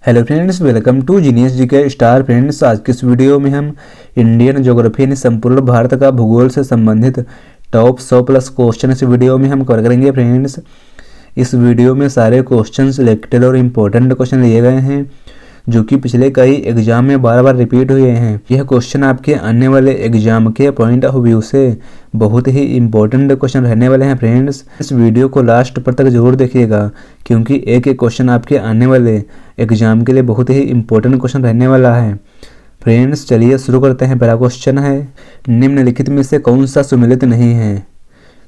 Hello friends, welcome to genius GK star. Friends, आज की इस वीडियो में हम इंडियन ज्योग्राफी यानी संपूर्ण भारत का भूगोल से संबंधित टॉप 100 प्लस क्वेश्चन इस वीडियो में हम कवर करेंगे। फ्रेंड्स, इस वीडियो में सारे क्वेश्चन सिलेक्टेड और इम्पोर्टेंट क्वेश्चन लिए गए हैं जो कि पिछले कई एग्जाम में बार बार रिपीट हुए हैं। यह क्वेश्चन आपके आने वाले एग्जाम के पॉइंट ऑफ व्यू से बहुत ही इम्पोर्टेंट क्वेश्चन रहने वाले हैं। फ्रेंड्स, इस वीडियो को लास्ट पर तक जरूर देखिएगा क्योंकि एक एक क्वेश्चन आपके आने वाले एग्जाम के लिए बहुत ही इम्पोर्टेंट क्वेश्चन रहने वाला है। फ्रेंड्स, चलिए शुरू करते हैं। पहला क्वेश्चन है, निम्नलिखित में से कौन सा सुमेलित नहीं है?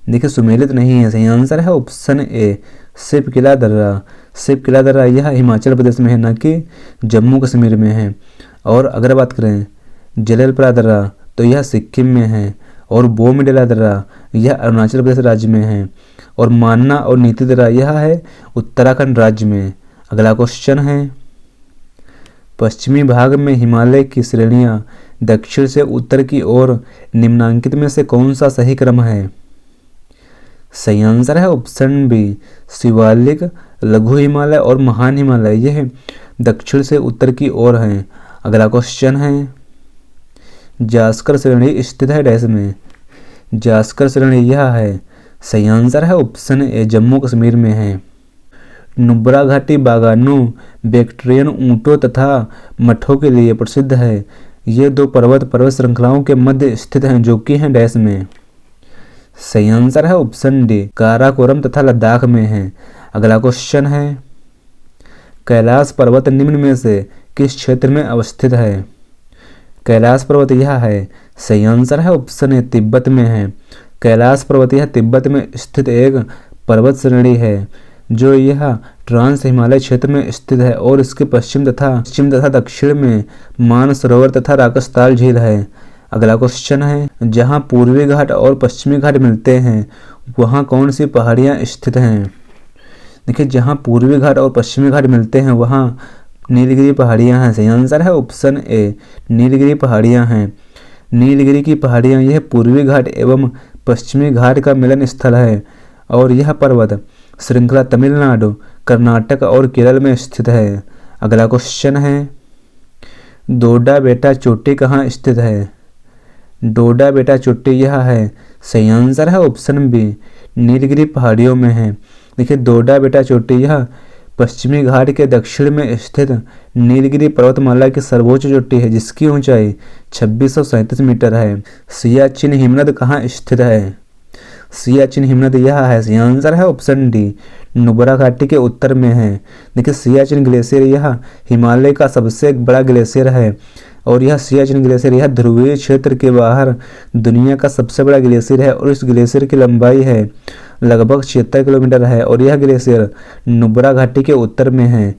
देखिए, सुमेलित नहीं है, सही आंसर है ऑप्शन ए, सिर्फ किला दर्रा। सिर्फ किला दर्रा यह हिमाचल प्रदेश में है, न कि जम्मू कश्मीर में है। और अगर बात करें जललपरा दर्रा तो यह सिक्किम में है, और बोमडिला दर्रा यह अरुणाचल प्रदेश राज्य में है, और मान्ना और नीति दर्रा यह है उत्तराखंड राज्य में। अगला क्वेश्चन है, पश्चिमी भाग में हिमालय की श्रेणियां दक्षिण से उत्तर की ओर निम्नांकित में से कौन सा सही क्रम है? सही आंसर है ऑप्शन बी, शिवालिक, लघु हिमालय और महान हिमालय यह दक्षिण से उत्तर की ओर हैं। अगला क्वेश्चन है, जास्कर श्रेणी स्थित है डैश में? जास्कर श्रेणी यह है, सही आंसर है ऑप्शन ए, जम्मू कश्मीर में है। नुब्रा घाटी बागानों, बैक्ट्रियन ऊंटों तथा मठों के लिए प्रसिद्ध है। ये दो पर्वत श्रृंखलाओं के मध्य स्थित हैं जो कि हैं डैश में। सही आंसर है ऑप्शन डी, काराकोरम तथा लद्दाख में है। अगला क्वेश्चन है, कैलाश पर्वत निम्न में से किस क्षेत्र में अवस्थित है? कैलाश पर्वत यह है, सही आंसर है ऑप्शन ए, तिब्बत में है। कैलाश पर्वत यह तिब्बत में स्थित एक पर्वत श्रेणी है जो यह ट्रांस हिमालय क्षेत्र में स्थित है, और इसके पश्चिम तथा दक्षिण में मानसरोवर तथा राकसताल झील है। अगला क्वेश्चन है, जहां पूर्वी घाट और पश्चिमी घाट मिलते हैं वहां कौन सी पहाड़ियां स्थित हैं? देखिए, जहां पूर्वी घाट और पश्चिमी घाट मिलते हैं वहां नीलगिरी पहाड़ियां हैं। सही आंसर है ऑप्शन ए, नीलगिरी पहाड़ियां हैं। नीलगिरी की पहाड़ियां यह पूर्वी घाट एवं पश्चिमी घाट का मिलन स्थल है, और यह पर्वत श्रृंखला तमिलनाडु, कर्नाटक और केरल में स्थित है। अगला क्वेश्चन है, डोडा बेटा चोटी कहाँ स्थित है? डोडा बेटा चोटी यह है, सही आंसर है ऑप्शन बी, नीलगिरी पहाड़ियों में है। देखिए, डोडा बेटा चोटी यह पश्चिमी घाट के दक्षिण में स्थित नीलगिरी पर्वतमाला की सर्वोच्च चोटी है जिसकी ऊंचाई 2637 मीटर है। सियाचिन हिमनद कहाँ स्थित है? सियाचिन हिमनद यह है, सही आंसर है ऑप्शन डी, नुब्रा घाटी के उत्तर में है। देखिए, सियाचिन ग्लेशियर यह हिमालय का सबसे बड़ा ग्लेशियर है, और यह सियाचिन ग्लेशियर यह ध्रुवीय क्षेत्र के बाहर दुनिया का सबसे बड़ा ग्लेशियर है, और इस ग्लेशियर की लंबाई है लगभग 76 किलोमीटर है, और यह ग्लेशियर नुब्रा घाटी के उत्तर में है।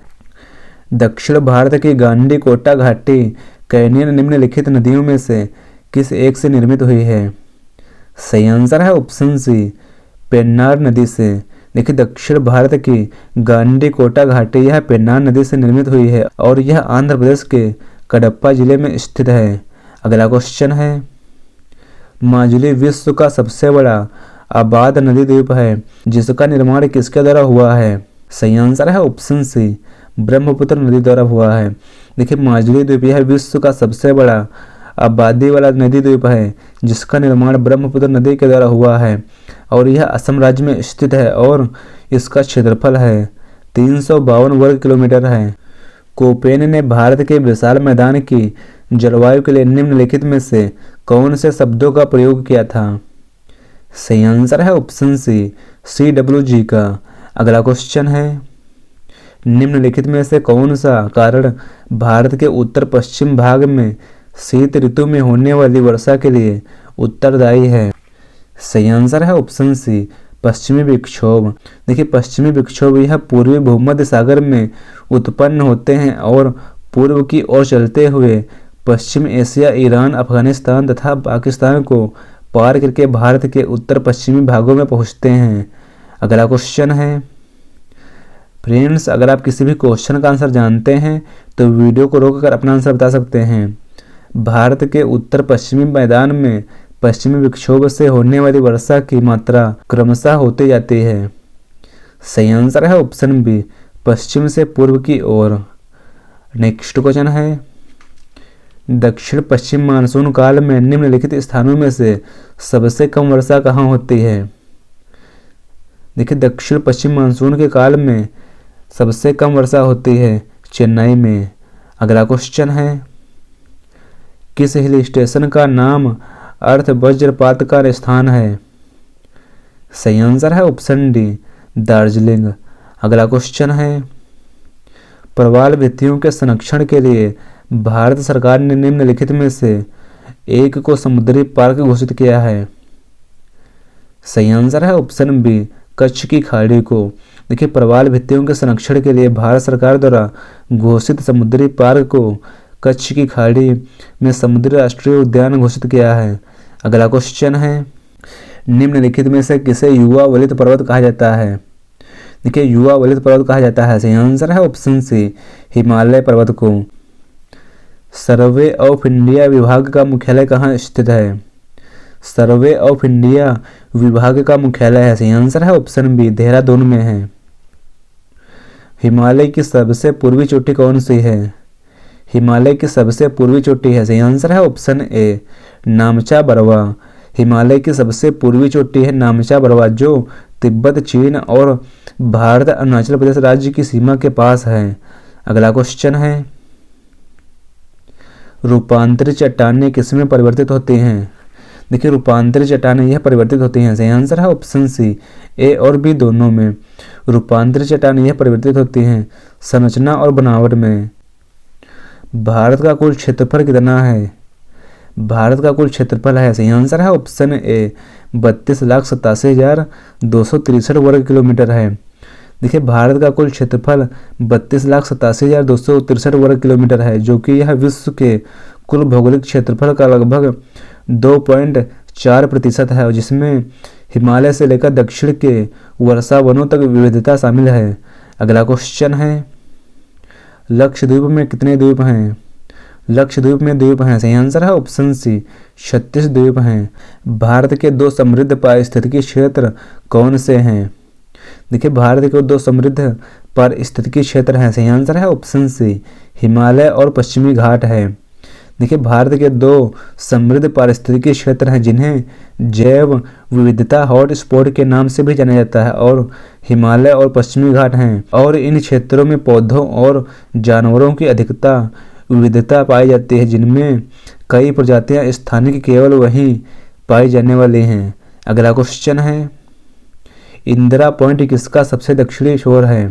दक्षिण भारत की गांडीकोटा घाटी कैनियन निम्नलिखित नदियों में से किस एक से निर्मित हुई है? सही आंसर है ऑप्शन सी, पेन्नार नदी से। देखिए, दक्षिण भारत की गांडीकोटा घाटी यह पेन्नार नदी से निर्मित हुई है, और यह आंध्र प्रदेश के कडप्पा जिले में स्थित है। अगला क्वेश्चन है, माजुली विश्व का सबसे बड़ा आबाद नदी द्वीप है जिसका निर्माण किसके द्वारा हुआ है? सही आंसर है ऑप्शन सी, ब्रह्मपुत्र नदी द्वारा हुआ है। देखिए, माजुली द्वीप यह विश्व का सबसे बड़ा आबादी वाला नदी द्वीप है जिसका निर्माण ब्रह्मपुत्र नदी के द्वारा हुआ है, और यह असम राज्य में स्थित है, और इसका क्षेत्रफल है 352 वर्ग किलोमीटर है। कोपेन ने भारत के विशाल मैदान की जलवायु के लिए निम्नलिखित में से कौन से शब्दों का प्रयोग किया था? सही आंसर है ऑप्शन सी, CWG का। अगला क्वेश्चन है, निम्नलिखित में से कौन सा कारण भारत के उत्तर पश्चिम भाग में शीत ऋतु में होने वाली वर्षा के लिए उत्तरदायी है? सही आंसर है ऑप्शन सी, पश्चिमी विक्षोभ। देखिए, पश्चिमी विक्षोभ यह पूर्वी भूमध्य सागर में उत्पन्न होते हैं और पूर्व की ओर चलते हुए पश्चिम एशिया, ईरान, अफगानिस्तान तथा पाकिस्तान को पार करके भारत के उत्तर पश्चिमी भागों में पहुंचते हैं। अगला क्वेश्चन है, फ्रेंड्स, अगर आप किसी भी क्वेश्चन का आंसर जानते हैं तो वीडियो को रोककर अपना आंसर बता सकते हैं। भारत के उत्तर पश्चिमी मैदान में पश्चिमी विक्षोभ से होने वाली वर्षा की मात्रा क्रमशः होती जाती है। सही आंसर है ऑप्शन बी, पश्चिम से पूर्व की ओर। नेक्स्ट क्वेश्चन है, दक्षिण पश्चिम मानसून काल में निम्नलिखित स्थानों में से सबसे कम वर्षा कहाँ होती है। देखिए, दक्षिण पश्चिम मानसून के काल में सबसे कम वर्षा होती है चेन्नई में। अगला क्वेश्चन है, किस हिल स्टेशन का नाम अर्थ वज्रपात का स्थान है। सही आंसर है ऑप्शन डी, दार्जिलिंग। अगला क्वेश्चन है, प्रवाल भित्तियों के संरक्षण के लिए भारत सरकार ने निम्नलिखित में से एक को समुद्री पार्क घोषित किया है। सही आंसर है ऑप्शन बी, कच्छ की खाड़ी को। देखिए, प्रवाल भित्तियों के संरक्षण के लिए भारत सरकार द्वारा घोषित समुद्री पार्क को कच्छ की खाड़ी में समुद्री राष्ट्रीय उद्यान घोषित किया है। अगला क्वेश्चन है, निम्नलिखित में से किसे युवा वलित पर्वत कहा जाता है। देखिए, युवा वलित पर्वत कहा जाता है। सही आंसर है ऑप्शन सी, हिमालय पर्वत को। सर्वे ऑफ इंडिया विभाग का मुख्यालय कहाँ स्थित है। सर्वे ऑफ इंडिया विभाग का मुख्यालय है, सही आंसर है ऑप्शन बी, देहरादून में है। हिमालय की सबसे पूर्वी चोटी कौन सी है। हिमालय की सबसे पूर्वी चोटी है, सही आंसर है ऑप्शन ए, नामचा बरवा। हिमालय की सबसे पूर्वी चोटी है नामचा बरवा, जो तिब्बत, चीन और भारत अरुणाचल प्रदेश राज्य की सीमा के पास है। अगला क्वेश्चन है, रूपांतरित चट्टानें किसमें परिवर्तित होती हैं। देखिए, रूपांतरित चट्टानें यह परिवर्तित होती हैं। सही आंसर है ऑप्शन सी, ए और बी दोनों में। रूपांतरित चट्टानें यह परिवर्तित होती हैं संरचना और बनावट में। भारत का कुल क्षेत्रफल कितना है। भारत का कुल क्षेत्रफल है, सही आंसर है ऑप्शन ए, 32,87,263 वर्ग किलोमीटर है। देखिए, भारत का कुल क्षेत्रफल 32,87,263 वर्ग किलोमीटर है, जो कि यह विश्व के कुल भौगोलिक क्षेत्रफल का लगभग 2.4% है, जिसमें हिमालय से लेकर दक्षिण के वर्षा वनों तक विविधता शामिल है। अगला क्वेश्चन है, लक्षद्वीप में कितने द्वीप हैं। लक्षद्वीप में द्वीप हैं, सही आंसर है ऑप्शन सी, 36 द्वीप हैं। भारत के 2 समृद्ध पारिस्थितिकी क्षेत्र कौन से हैं। देखिए, भारत के 2 समृद्ध पारिस्थितिकी क्षेत्र हैं, सही आंसर है ऑप्शन सी, हिमालय और पश्चिमी घाट है। देखिए, भारत के 2 समृद्ध पारिस्थितिकी क्षेत्र हैं जिन्हें जैव विविधता हॉट स्पॉट के नाम से भी जाना जाता है, और हिमालय और पश्चिमी घाट हैं। और इन क्षेत्रों में पौधों और जानवरों की अधिकता विविधता पाई जाती है, जिनमें कई प्रजातियां स्थानिक केवल वहीं पाई जाने वाली हैं। अगला क्वेश्चन है, इंदिरा पॉइंट किसका सबसे दक्षिणी छोर है।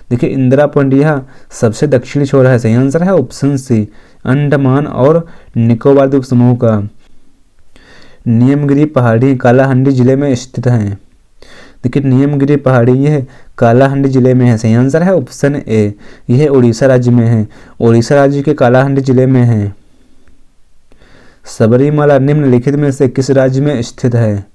देखिए, इंदिरा पॉइंट यह सबसे दक्षिणी छोर है, सही आंसर है ऑप्शन सी, अंडमान और निकोबार द्वीप समूह का। नियमगिरी पहाड़ी कालाहांडी जिले में स्थित हैं। देखिए, नियमगिरी पहाड़ी यह कालाहांडी जिले में है, सही आंसर है ऑप्शन ए, यह उड़ीसा राज्य में है। उड़ीसा राज्य के कालाहांडी जिले में है। सबरीमाला निम्नलिखित में से किस राज्य में स्थित है।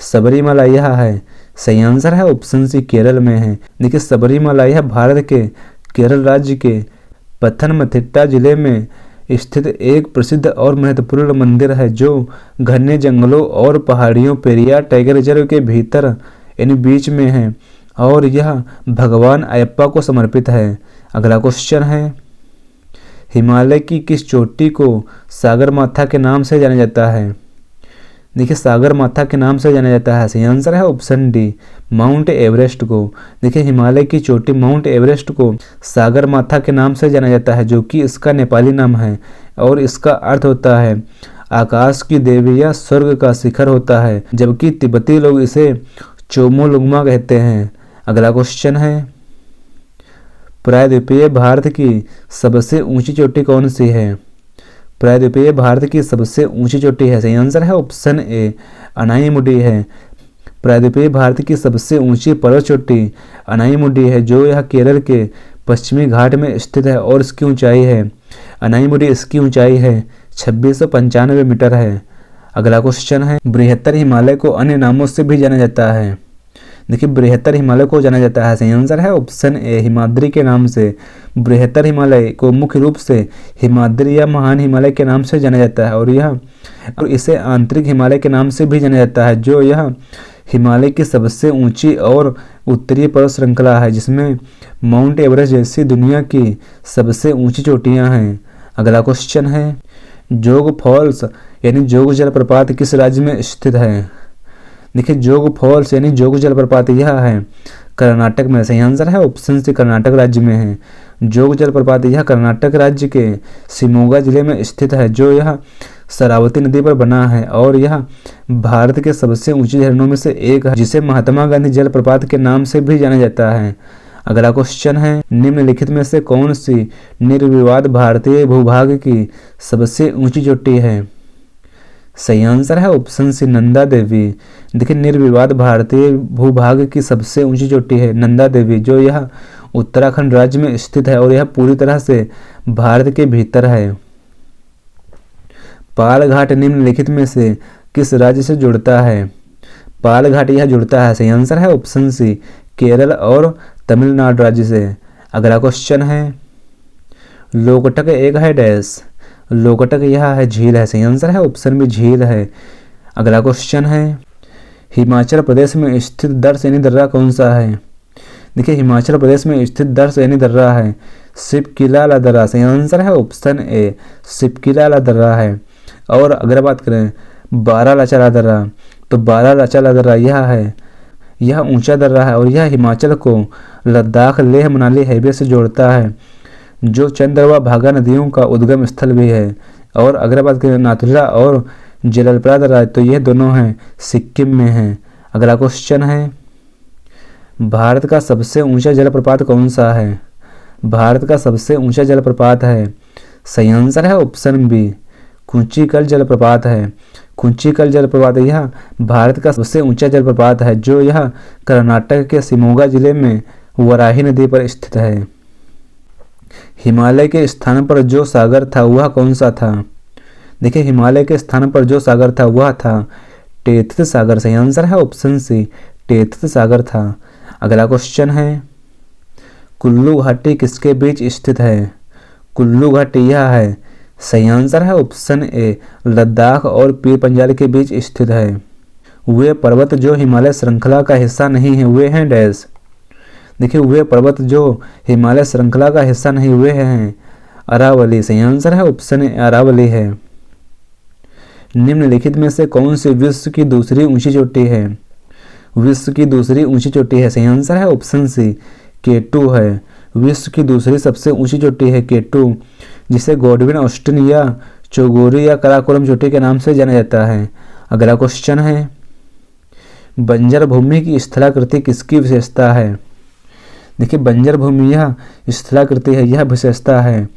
सबरीमाला यह है, सही आंसर है ऑप्शन सी, केरल में है। देखिए, सबरीमाला यह भारत के केरल राज्य के पथनमथिट्टा जिले में स्थित एक प्रसिद्ध और महत्वपूर्ण मंदिर है, जो घने जंगलों और पहाड़ियों पेरियार टाइगर रिजर्व के भीतर इन बीच में है, और यह भगवान अयप्पा को समर्पित है। अगला क्वेश्चन है, हिमालय की किस चोटी को सागरमाथा के नाम से जाना जाता है। देखिए, सागरमाथा के नाम से जाना जाता है, सही आंसर है ऑप्शन डी, माउंट एवरेस्ट को। देखिए, हिमालय की चोटी माउंट एवरेस्ट को सागरमाथा के नाम से जाना जाता है, जो कि इसका नेपाली नाम है, और इसका अर्थ होता है आकाश की देवी या स्वर्ग का शिखर होता है, जबकि तिब्बती लोग इसे चोमोलुंगमा कहते हैं। अगला क्वेश्चन है, प्रायद्वीपीय भारत की सबसे ऊंची चोटी कौन सी है। प्रायद्वीपीय भारत की सबसे ऊंची चोटी है, सही आंसर है ऑप्शन ए, अनाईमुडी है। प्रायद्वीपीय भारत की सबसे ऊंची पर्वत चोटी अनाईमुडी है, जो यह केरल के पश्चिमी घाट में स्थित है, और इसकी ऊंचाई है अनाईमुडी इसकी ऊंचाई है 2695 मीटर है। अगला क्वेश्चन है, बृहत्तर हिमालय को अन्य नामों से भी जाना जाता है। देखिए, बृहत्तर हिमालय को जाना जाता है, सही आंसर है ऑप्शन ए, हिमाद्री के नाम से। बृहत्तर हिमालय को मुख्य रूप से हिमाद्री या महान हिमालय के नाम से जाना जाता है, और इसे आंतरिक हिमालय के नाम से भी जाना जाता है, जो यह हिमालय की सबसे ऊंची और उत्तरीय पर्वत श्रृंखला है, जिसमें माउंट एवरेस्ट जैसी दुनिया की सबसे ऊंची चोटियां हैं। अगला क्वेश्चन है, जोग फॉल्स यानी जोग जलप्रपात किस राज्य में स्थित है? देखिए, जोग फॉल्स यानी जोग जलप्रपात यह है कर्नाटक में। सही आंसर है ऑप्शन सी, कर्नाटक राज्य में है। जोग जलप्रपात यह कर्नाटक राज्य के शिमोगा जिले में स्थित है, जो यह शरावती नदी पर बना है और यह भारत के सबसे ऊंचे झरनों में से एक है, जिसे महात्मा गांधी जलप्रपात के नाम से भी जाना जाता है। अगला क्वेश्चन है, निम्नलिखित में से कौन सी निर्विवाद भारतीय भूभाग की सबसे ऊंची चोटी है? सही आंसर है ऑप्शन सी, नंदा देवी। देखिए, निर्विवाद भारतीय भूभाग की सबसे ऊंची चोटी है नंदा देवी, जो यह उत्तराखंड राज्य में स्थित है और यह पूरी तरह से भारत के भीतर है। पाल घाट निम्नलिखित में से किस राज्य से जुड़ता है? पाल घाट यह जुड़ता है, सही आंसर है ऑप्शन सी, केरल और तमिलनाडु राज्य से। अगला क्वेश्चन है, लोकटक एक है डैश। लोकटक यह है झील है, सही आंसर है ऑप्शन बी, झील है। अगला क्वेश्चन है, हिमाचल प्रदेश में स्थित दर्श यानी दर्रा कौन सा है? देखिए, हिमाचल प्रदेश में स्थित दर्श यानी दर्रा है सिपकिला दर्रा। सही आंसर है ऑप्शन ए, सिपकिला दर्रा है। और अगर बात करें बारालाचा दर्रा, तो बारालाचा दर्रा यह ऊंचा दर्रा है और यह हिमाचल को लद्दाख लेह मनाली हाईवे से जोड़ता है, जो चंद्र व भागा नदियों का उद्गम स्थल भी है। और अगर बात करें नाथुला और जललपारा दर्रा, तो यह दोनों हैं सिक्किम में हैं। अगला क्वेश्चन है, भारत का सबसे ऊंचा जलप्रपात कौन सा है? भारत का सबसे ऊंचा जलप्रपात है, सही आंसर है ऑप्शन बी, कुंचिकल जलप्रपात है। कुंचिकल जलप्रपात यह भारत का सबसे ऊंचा जलप्रपात है, जो यह कर्नाटक के शिमोगा जिले में वराही नदी पर स्थित है। हिमालय के स्थान पर जो सागर था वह कौन सा था? देखिए, हिमालय के स्थान पर जो सागर था वह था टेथित सागर। सही आंसर है ऑप्शन सी, टेथित सागर था। अगला क्वेश्चन है, कुल्लू घाटी किसके बीच स्थित है? कुल्लू घाटी यह है, सही आंसर है ऑप्शन ए, लद्दाख और पीर पंजाल के बीच स्थित है। वे पर्वत जो हिमालय श्रृंखला का हिस्सा नहीं है वे हैं डैश। देखिए, वे पर्वत जो हिमालय श्रृंखला का हिस्सा नहीं हुए हैं अरावली। सही आंसर है ऑप्शन ए, अरावली है। निम्नलिखित में से कौन सी विश्व की दूसरी ऊंची चोटी है? विश्व की दूसरी ऊंची चोटी है, सही आंसर है ऑप्शन सी, K2 है। विश्व की दूसरी सबसे ऊंची चोटी है K2, जिसे गॉडविन ऑस्टिन या चोगोरी या कराकोरम चोटी के नाम से जाना जाता है। अगला क्वेश्चन है, बंजर भूमि की स्थलाकृति किसकी विशेषता है? देखिए, बंजर भूमि यह स्थलाकृति है, यह विशेषता है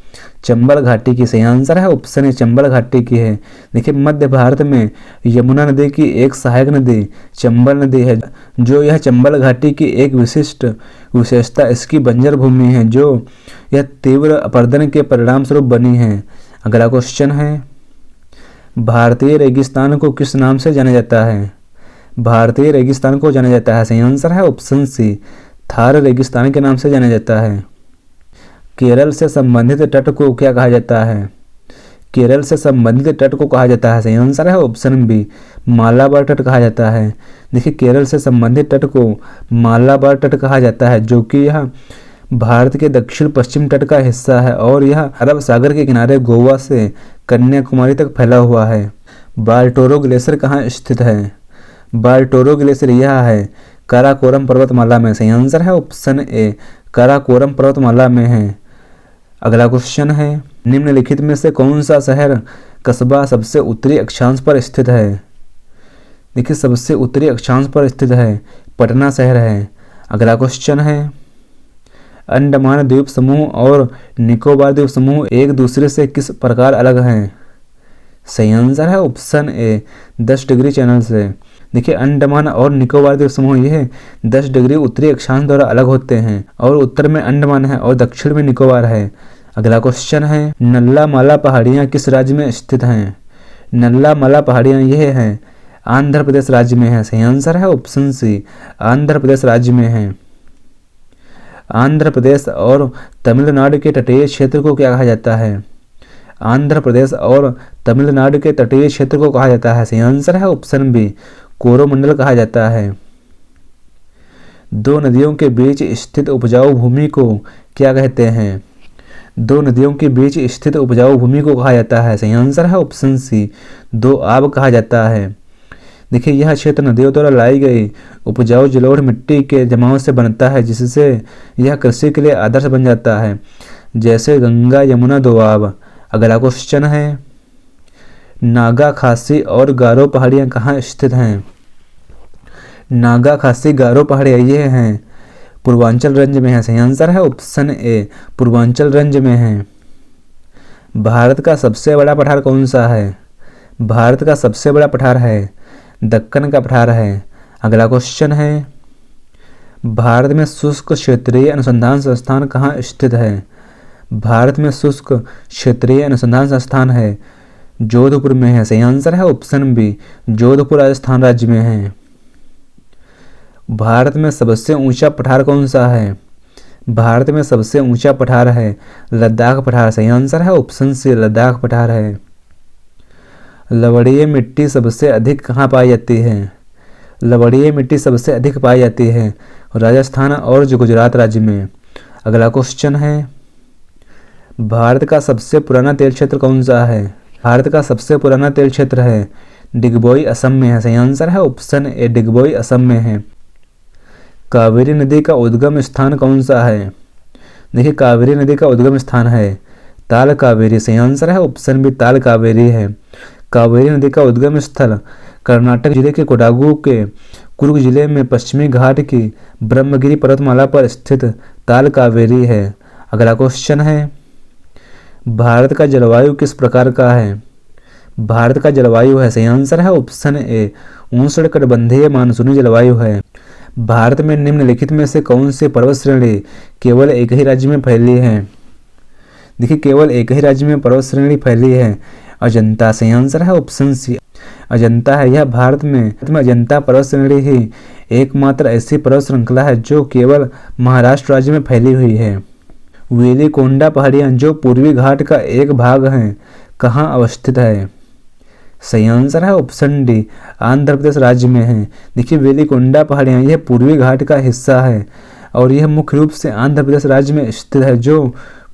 चंबल घाटी की। सही आंसर है ऑप्शन ए, चंबल घाटी की है। देखिए, मध्य भारत में यमुना नदी की एक सहायक नदी चंबल नदी है, जो यह चंबल घाटी की एक विशिष्ट विशेषता इसकी बंजर भूमि है, जो यह तीव्र अपरदन के परिणाम स्वरूप बनी है। अगला क्वेश्चन है, भारतीय रेगिस्तान को किस नाम से जाना जाता है? भारतीय रेगिस्तान को जाना जाता है, सही आंसर है ऑप्शन सी, थार रेगिस्तान के नाम से जाना जाता है। केरल से संबंधित तट को क्या कहा जाता है? केरल से संबंधित तट को कहा जाता है, सही आंसर है ऑप्शन बी, मालाबार तट कहा जाता है। देखिए, केरल से संबंधित तट को मालाबार तट कहा जाता है, जो कि यह भारत के दक्षिण पश्चिम तट का हिस्सा है और यह अरब सागर के किनारे गोवा से कन्याकुमारी तक फैला हुआ है। बाल्टोरो ग्लेशियर कहाँ स्थित है? बाल्टोरो ग्लेशियर यह है काराकोरम पर्वतमाला में। सही आंसर है ऑप्शन ए, काराकोरम पर्वतमाला में है। अगला क्वेश्चन है, निम्नलिखित में से कौन सा शहर कस्बा सबसे उत्तरी अक्षांश पर स्थित है? देखिए, सबसे उत्तरी अक्षांश पर स्थित है पटना शहर है। अगला क्वेश्चन है, अंडमान द्वीप समूह और निकोबार द्वीप समूह एक दूसरे से किस प्रकार अलग हैं? सही आंसर है ऑप्शन ए, 10 डिग्री चैनल से। देखिए, अंडमान और निकोबार द्वीप समूह यह 10 डिग्री उत्तरी अक्षांश द्वारा अलग होते हैं और उत्तर में अंडमान है और दक्षिण में निकोबार है। अगला क्वेश्चन है, नल्ला माला पहाड़ियाँ किस राज्य में स्थित हैं? नल्ला माला पहाड़ियाँ यह हैं आंध्र प्रदेश राज्य में है। सही आंसर है ऑप्शन सी, आंध्र प्रदेश राज्य में है। आंध्र प्रदेश और तमिलनाडु के तटीय क्षेत्र को क्या कहा जाता है? आंध्र प्रदेश और तमिलनाडु के तटीय क्षेत्र को कहा जाता है, सही आंसर है ऑप्शन बी, कोरोमंडल कहा जाता है। दो नदियों के बीच स्थित उपजाऊ भूमि को क्या कहते हैं? दो नदियों के बीच स्थित उपजाऊ भूमि को कहा जाता है, सही आंसर है ऑप्शन सी, दो आब कहा जाता है। देखिए यह क्षेत्र नदियों द्वारा लाई गई उपजाऊ जलोढ़ मिट्टी के जमाव से बनता है, जिससे यह कृषि के लिए आदर्श बन जाता है, जैसे गंगा यमुना दोआब। अगला क्वेश्चन है, नागा खासी और गारो पहाड़ियाँ कहाँ स्थित हैं? नागा खासी गारो पहाड़ियाँ ये हैं पूर्वांचल रेंज में है, सही आंसर है ऑप्शन ए, पूर्वांचल रेंज में है। भारत का सबसे बड़ा पठार कौन सा है? भारत का सबसे बड़ा पठार है दक्कन का पठार है। अगला क्वेश्चन है, भारत में शुष्क क्षेत्रीय अनुसंधान संस्थान कहाँ स्थित है? भारत में शुष्क क्षेत्रीय अनुसंधान संस्थान है जोधपुर में है, सही आंसर है ऑप्शन बी, जोधपुर राजस्थान राज्य में है। भारत में सबसे ऊंचा पठार कौन सा है? भारत में सबसे ऊंचा पठार है लद्दाख पठार, सही आंसर है ऑप्शन सी, लद्दाख पठार है। लवणीय मिट्टी सबसे अधिक कहाँ पाई जाती है? लवणीय मिट्टी सबसे अधिक पाई जाती है राजस्थान और गुजरात राज्य में। अगला क्वेश्चन है, भारत का सबसे पुराना तेल क्षेत्र कौन सा है? भारत का सबसे पुराना तेल क्षेत्र है डिगबोई असम में है, सही आंसर है ऑप्शन ए, डिगबोई असम में है। कावेरी नदी का उद्गम स्थान कौन सा है? देखिए कावेरी नदी का उद्गम स्थान है ताल कावेरी, सही आंसर है ऑप्शन बी, ताल कावेरी है। कावेरी नदी का उद्गम स्थल कर्नाटक जिले के कोडागु के कुर्ग जिले में पश्चिमी घाट की ब्रह्मगिरी पर्वतमाला पर स्थित ताल कावेरी है। अगला क्वेश्चन है, भारत का जलवायु किस प्रकार का है? भारत का जलवायु है, सही आंसर है ऑप्शन ए, उष्णकटिबंधीय मानसूनी जलवायु है। भारत में निम्नलिखित में से कौन सी पर्वत श्रेणी केवल एक ही राज्य में फैली है? देखिए केवल एक ही राज्य में पर्वत श्रेणी फैली है अजंता, सही आंसर है ऑप्शन सी, अजंता है। यह भारत में अजंता पर्वत श्रेणी ही एकमात्र ऐसी पर्वत श्रृंखला है जो केवल महाराष्ट्र राज्य में फैली हुई है। वेलिकोंडा पहाड़ियाँ जो पूर्वी घाट का एक भाग हैं कहाँ अवस्थित है? सही आंसर है ऑप्शन डी, आंध्र प्रदेश राज्य में है। देखिए वेलिकोंडा पहाड़ियाँ यह पूर्वी घाट का हिस्सा है और यह मुख्य रूप से आंध्र प्रदेश राज्य में स्थित है, जो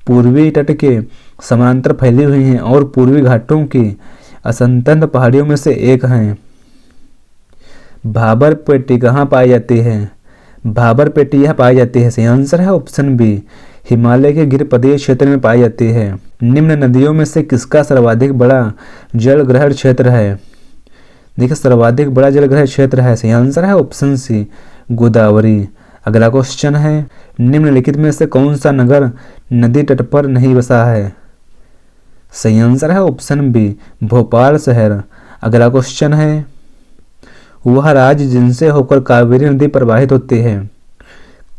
पूर्वी तट के समानांतर फैली हुई हैं और पूर्वी घाटों की असंतत पहाड़ियों में से एक हैं। भाबर पेटी कहाँ पाई जाती है? भाबर पेटी यह पाई जाती है, सही आंसर है ऑप्शन बी, हिमालय के गिरिपदीय क्षेत्र में पाई जाती है। निम्न नदियों में से किसका सर्वाधिक बड़ा जल ग्रहण क्षेत्र है? देखिए सर्वाधिक बड़ा जल ग्रहण क्षेत्र है, सही आंसर है ऑप्शन सी, गोदावरी। अगला क्वेश्चन है, निम्नलिखित में से कौन सा नगर नदी तट पर नहीं बसा है? सही आंसर है ऑप्शन बी, भोपाल शहर। अगला क्वेश्चन है, वह राज्य जिनसे होकर कावेरी नदी प्रवाहित होती है?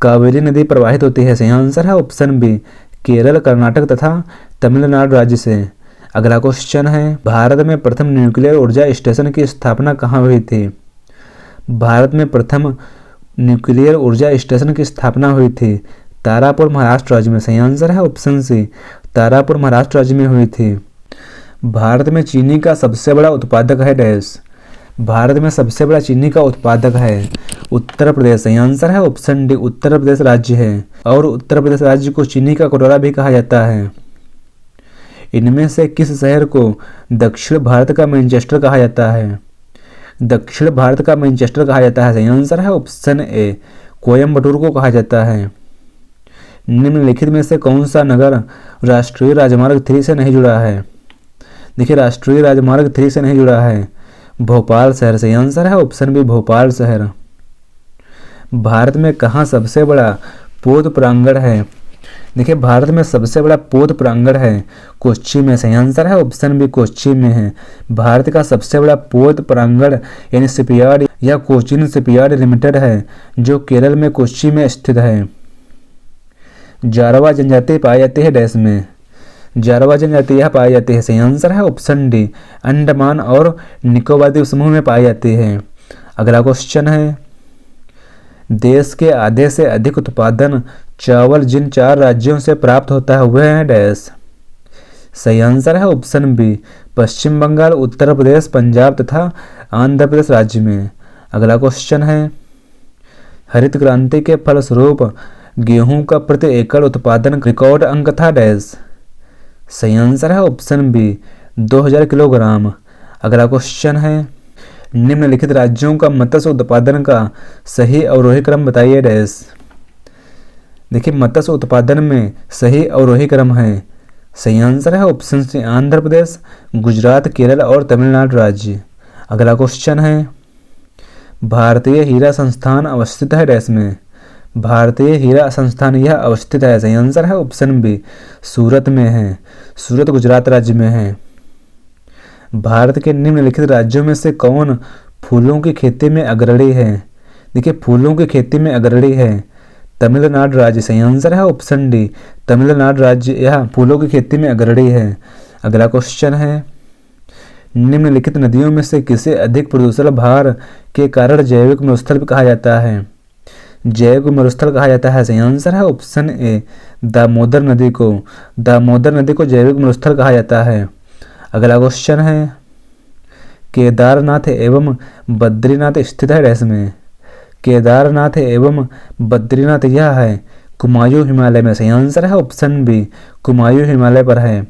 कावेरी नदी प्रवाहित होती है, सही आंसर है ऑप्शन बी, केरल, कर्नाटक तथा तमिलनाडु राज्य से। अगला क्वेश्चन है, भारत में प्रथम न्यूक्लियर ऊर्जा स्टेशन की स्थापना कहाँ हुई थी? भारत में प्रथम न्यूक्लियर ऊर्जा स्टेशन की स्थापना हुई थी तारापुर महाराष्ट्र राज्य में, सही आंसर है ऑप्शन सी, तारापुर महाराष्ट्र राज्य में हुई थी। भारत में चीनी का सबसे बड़ा उत्पादक है डैश? भारत में सबसे बड़ा चीनी का उत्पादक है उत्तर प्रदेश, सही आंसर है ऑप्शन डी, उत्तर प्रदेश राज्य है और उत्तर प्रदेश राज्य को चीनी का कटोरा भी कहा जाता है। इनमें से किस शहर को दक्षिण भारत का मैनचेस्टर कहा जाता है? दक्षिण भारत का मैनचेस्टर कहा जाता है, सही आंसर है ऑप्शन ए, कोयम्बटूर को कहा जाता है। निम्नलिखित में से कौन सा नगर राष्ट्रीय राजमार्ग 3 से नहीं जुड़ा है? देखिए राष्ट्रीय राजमार्ग 3 से नहीं जुड़ा है, भोपाल शहर, सही आंसर है ऑप्शन बी, भोपाल शहर। भारत में कहाँ सबसे बड़ा पौध प्रांगण है? देखिए भारत में सबसे बड़ा पौध प्रांगण है कोच्चि में, सही आंसर है ऑप्शन बी, कोच्चि में है। भारत का सबसे बड़ा पौध प्रांगण यानी शिपयार्ड या कोचीन शिपयार्ड लिमिटेड है जो केरल में कोच्चि में स्थित है। जारवा जनजाति पाई जाती है डैश में? जारवा जनजाति यह पाई जाती है, सही आंसर है ऑप्शन डी, अंडमान और निकोबार द्वीप समूह में पाई जाती है। अगला क्वेश्चन है, देश के आधे से अधिक उत्पादन चावल जिन 4 राज्यों से प्राप्त होता है वह है डैश? सही आंसर है ऑप्शन बी, पश्चिम बंगाल, उत्तर प्रदेश, पंजाब तथा आंध्र प्रदेश राज्य में। अगला क्वेश्चन है, हरित क्रांति के फलस्वरूप गेहूं का प्रति एकड़ उत्पादन रिकॉर्ड अंक था डैश। सही आंसर है ऑप्शन बी 2000 किलोग्राम। अगला क्वेश्चन है निम्नलिखित राज्यों का मत्स्य उत्पादन का सही अवरोही क्रम बताइए डैश। देखिए मत्स्य उत्पादन में सही अवरोही क्रम है। सही आंसर है ऑप्शन सी आंध्र प्रदेश, गुजरात, केरल और तमिलनाडु राज्य। अगला क्वेश्चन है भारतीय हीरा संस्थान अवस्थित है डैश में। भारतीय हीरा संस्थान यह अवस्थित है। सही आंसर है ऑप्शन बी सूरत में है। सूरत गुजरात राज्य में है। भारत के निम्नलिखित राज्यों में से कौन फूलों की खेती में अग्रणी है। देखिए फूलों की खेती में अग्रणी है तमिलनाडु राज्य। सही आंसर है ऑप्शन डी तमिलनाडु राज्य यह फूलों की खेती में अग्रणी है। अगला क्वेश्चन है निम्नलिखित नदियों में से किसे अधिक प्रदूषण भार के कारण जैविक मरुस्थल कहा जाता है। जैविक मरुस्थल कहा जाता है। सही आंसर है ऑप्शन ए दामोदर नदी को। दामोदर नदी को जैविक मरुस्थल कहा जाता है। अगला क्वेश्चन है केदारनाथ एवं बद्रीनाथ स्थित है डैश में। केदारनाथ एवं बद्रीनाथ यह है कुमायूं हिमालय में। सही आंसर है ऑप्शन बी कुमायूं हिमालय पर है।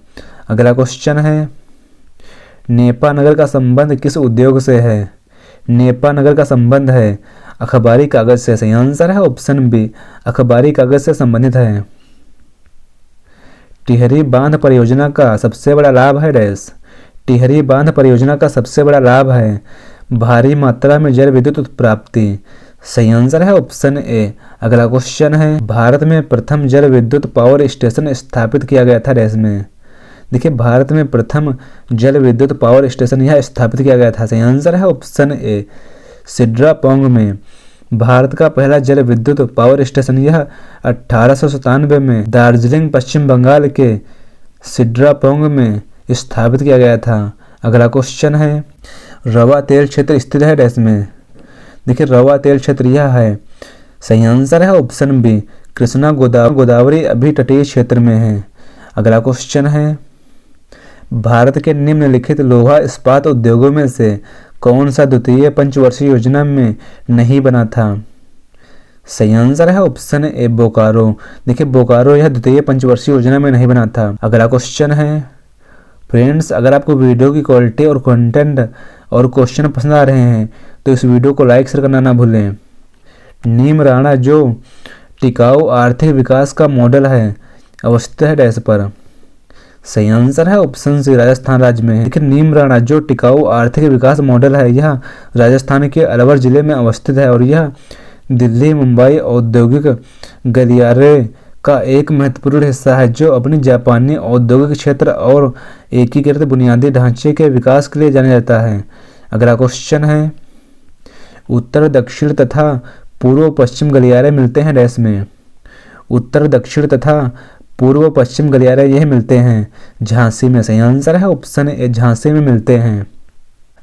अगला क्वेश्चन है नेपा नगर का संबंध किस उद्योग से है। नेपा नगर का संबंध है अखबारी कागज से। सही आंसर है ऑप्शन बी अखबारी कागज से संबंधित है। टिहरी बांध परियोजना का सबसे बड़ा लाभ है डैश। टिहरी बांध परियोजना का सबसे बड़ा लाभ है भारी मात्रा में जल विद्युत प्राप्ति। सही आंसर है ऑप्शन ए। अगला क्वेश्चन है भारत में प्रथम जल विद्युत पावर स्टेशन स्थापित किया गया था डैश में। देखिए भारत में प्रथम जल विद्युत पावर स्टेशन यह स्थापित किया गया था। सही आंसर है ऑप्शन ए सिड्रापोंग में। भारत का पहला जल विद्युत पावर स्टेशन यह 1897 में दार्जिलिंग पश्चिम बंगाल के सिड्रापोंग में स्थापित किया गया था। अगला क्वेश्चन है रवा तेल क्षेत्र स्थित है डैश में। देखिए रवा तेल क्षेत्र यह है। सही आंसर है ऑप्शन बी कृष्णा गोदावरी अभी तटीय क्षेत्र में है। अगला क्वेश्चन है भारत के निम्नलिखित लोहा इस्पात उद्योगों में से कौन सा द्वितीय पंचवर्षीय योजना में नहीं बना था। सही आंसर है ऑप्शन ए बोकारो। देखिए बोकारो यह द्वितीय पंचवर्षीय योजना में नहीं बना था। अगला क्वेश्चन है फ्रेंड्स अगर आपको वीडियो की क्वालिटी और कंटेंट और क्वेश्चन पसंद आ रहे हैं तो इस वीडियो को लाइक शेयर करना ना भूलें। नीम राणा जो टिकाऊ आर्थिक विकास का मॉडल है अवस्थित है डैश पर। सही आंसर है ऑप्शन सी राजस्थान राज्य में है। लेकिन नीम राणा जो टिकाऊ आर्थिक विकास मॉडल है यह राजस्थान के अलवर जिले में अवस्थित है और यह दिल्ली मुंबई औद्योगिक गलियारे का एक महत्वपूर्ण हिस्सा है जो अपनी जापानी औद्योगिक क्षेत्र और एकीकृत बुनियादी ढांचे के विकास के लिए जाना जाता है। अगला क्वेश्चन है उत्तर दक्षिण तथा पूर्व पश्चिम गलियारे मिलते हैं डैश में। उत्तर दक्षिण तथा पूर्व पश्चिम गलियारे यह मिलते हैं झांसी में। सही आंसर है ऑप्शन ए झांसी में मिलते हैं।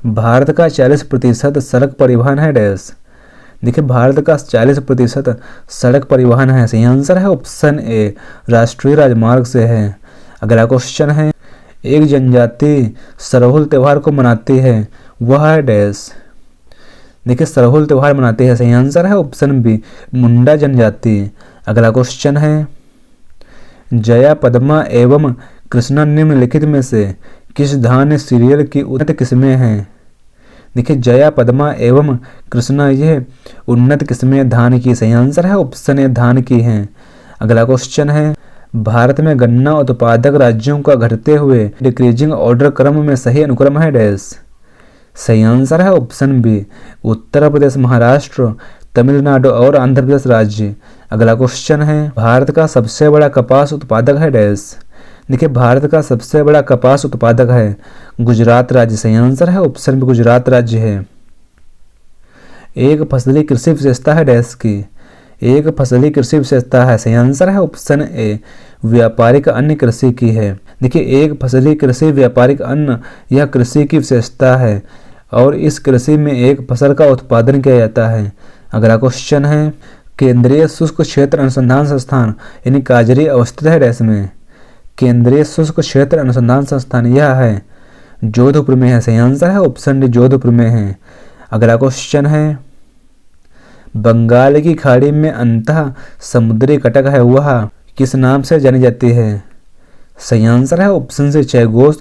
भारत का 40% सड़क परिवहन है डैश। देखिए भारत का 40% सड़क परिवहन है। सही आंसर है ऑप्शन ए राष्ट्रीय राजमार्ग से है। अगला क्वेश्चन है एक जनजाति सरहुल त्यौहार को मनाती है वह है डैश। देखिए सरहुल त्यौहार मनाती है। सही आंसर है ऑप्शन बी मुंडा जनजाति। अगला क्वेश्चन है जया पद्मा एवं कृष्णा निम्नलिखित में से किस धान्य सीरियल की उन्नत किस्में हैं। देखिए जया पद्मा एवं कृष्णा यह उन्नत किस्में धान की। सही आंसर है ऑप्शन ए धान की हैं। अगला क्वेश्चन है भारत में गन्ना उत्पादक राज्यों का घटते हुए डिक्रीजिंग ऑर्डर क्रम में सही अनुक्रम है डैश। सही आंसर है ऑप्शन बी उत्तर प्रदेश, महाराष्ट्र, तमिलनाडु और आंध्र प्रदेश राज्य। अगला क्वेश्चन है भारत का सबसे बड़ा कपास उत्पादक है डैश। देखिए भारत का सबसे बड़ा कपास उत्पादक है गुजरात राज्य। सही आंसर है ऑप्शन बी गुजरात राज्य है। एक फसली कृषि विशेषता है डैश की। एक फसली कृषि विशेषता है। सही आंसर है ऑप्शन ए व्यापारिक अन्य कृषि की है। देखिए एक फसली कृषि व्यापारिक अन्न यह कृषि की विशेषता है और इस कृषि में एक फसल का उत्पादन किया जाता है। अगला क्वेश्चन है केंद्रीय शुष्क क्षेत्र अनुसंधान संस्थान यानी काजरी अवस्थित है डैश में। केंद्रीय शुष्क क्षेत्र अनुसंधान संस्थान यह है जोधपुर में है। सही आंसर है ऑप्शन डी जोधपुर में है। अगला क्वेश्चन है बंगाल की खाड़ी में अंतः समुद्री कटक है वह किस नाम से जानी जाती है? सही आंसर है ऑप्शन से चैगोस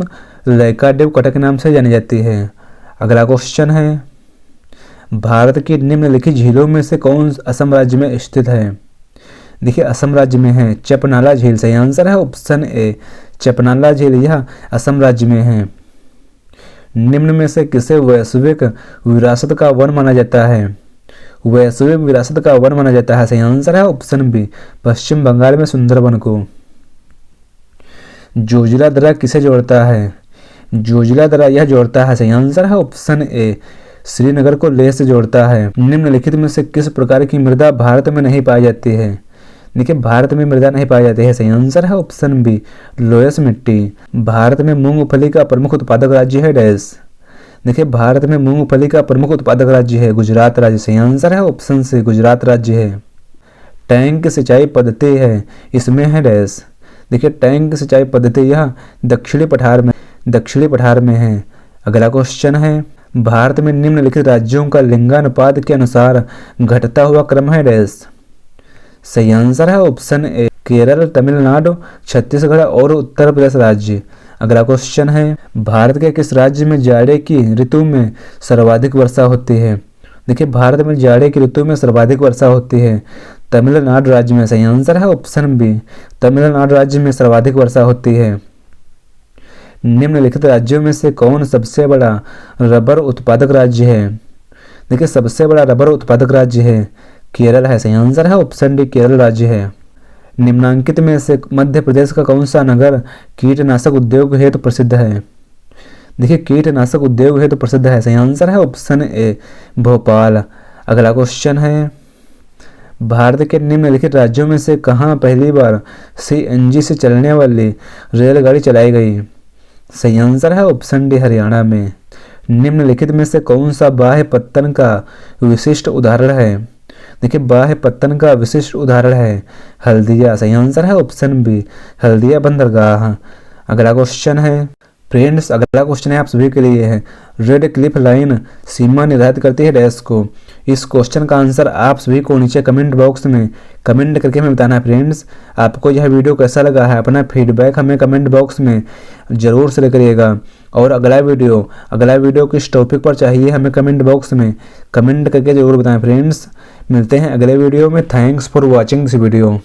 लैकाडिव कटक नाम से जानी जाती है। अगला क्वेश्चन है, भारत की निम्नलिखित झीलों में से कौन असम राज्य में स्थित है? देखिए असम राज्य में है चपनाला झील। सही आंसर है ऑप्शन ए चपनाला झील, यह असम राज्य में है। निम्न में से किसे वैश्विक विरासत का वन माना जाता है? वैश्विक विरासत का वन माना जाता है। सही आंसर है ऑप्शन बी पश्चिम बंगाल में सुंदरबन को। जोजिला दर्रा किसे जोड़ता है? जोजिला दर्रा यह जोड़ता है। सही आंसर है ऑप्शन ए श्रीनगर को लेह से जोड़ता है। निम्नलिखित में से किस प्रकार की मृदा भारत में नहीं पाई जाती है? देखिए भारत में मृदा नहीं पाई जाती है। सही आंसर है ऑप्शन बी लोयस मिट्टी। भारत में मूंगफली का प्रमुख उत्पादक राज्य है डैश। देखिए भारत में मूंगफली का प्रमुख उत्पादक राज्य है गुजरात राज्य। सही आंसर है ऑप्शन से गुजरात राज्य है। टैंक सिंचाई पद्धति है इसमें है डैश। देखिए टैंक सिंचाई पद्धति यह दक्षिणी पठार में है। अगला क्वेश्चन है, भारत में निम्नलिखित राज्यों का लिंगानुपात के अनुसार घटता हुआ क्रम है डैश। सही आंसर है ऑप्शन ए केरल, तमिलनाडु, छत्तीसगढ़ और उत्तर प्रदेश राज्य। अगला क्वेश्चन है, भारत के किस राज्य में जाड़े की ऋतु में सर्वाधिक वर्षा होती है? देखिए भारत में जाड़े की ऋतु में सर्वाधिक वर्षा होती है तमिलनाडु राज्य में। सही आंसर है ऑप्शन बी तमिलनाडु राज्य में सर्वाधिक वर्षा होती है। निम्नलिखित राज्यों में से कौन सबसे बड़ा रबर उत्पादक राज्य है? देखिए सबसे बड़ा रबर उत्पादक राज्य है केरल है। सही आंसर है ऑप्शन डी केरल राज्य है। निम्नांकित में से मध्य प्रदेश का कौन सा नगर कीटनाशक उद्योग हेतु प्रसिद्ध है? देखिए कीटनाशक उद्योग हेतु प्रसिद्ध है। सही आंसर है ऑप्शन ए भोपाल। अगला क्वेश्चन है, भारत के निम्नलिखित राज्यों में से कहाँ पहली बार CNG से चलने वाली रेलगाड़ी चलाई गई? सही आंसर है ऑप्शन डी हरियाणा में। निम्नलिखित में से कौन सा बाह्य पत्तन का विशिष्ट उदाहरण है? देखिए बाह्य पत्तन का विशिष्ट उदाहरण है हल्दिया। सही आंसर है ऑप्शन बी हल्दिया बंदरगाह। अगला क्वेश्चन है फ्रेंड्स, अगला क्वेश्चन है आप सभी के लिए है, रेड क्लिफ लाइन सीमा निर्धारित करती है डैश को। इस क्वेश्चन का आंसर आप सभी को नीचे कमेंट बॉक्स में कमेंट करके हमें बताना है। फ्रेंड्स आपको यह वीडियो कैसा लगा है अपना फीडबैक हमें कमेंट बॉक्स में ज़रूर शेयर करिएगा। और अगला वीडियो किस टॉपिक पर चाहिए हमें कमेंट बॉक्स में कमेंट करके ज़रूर बताएं। फ्रेंड्स मिलते हैं अगले वीडियो में। Thanks for watching this video.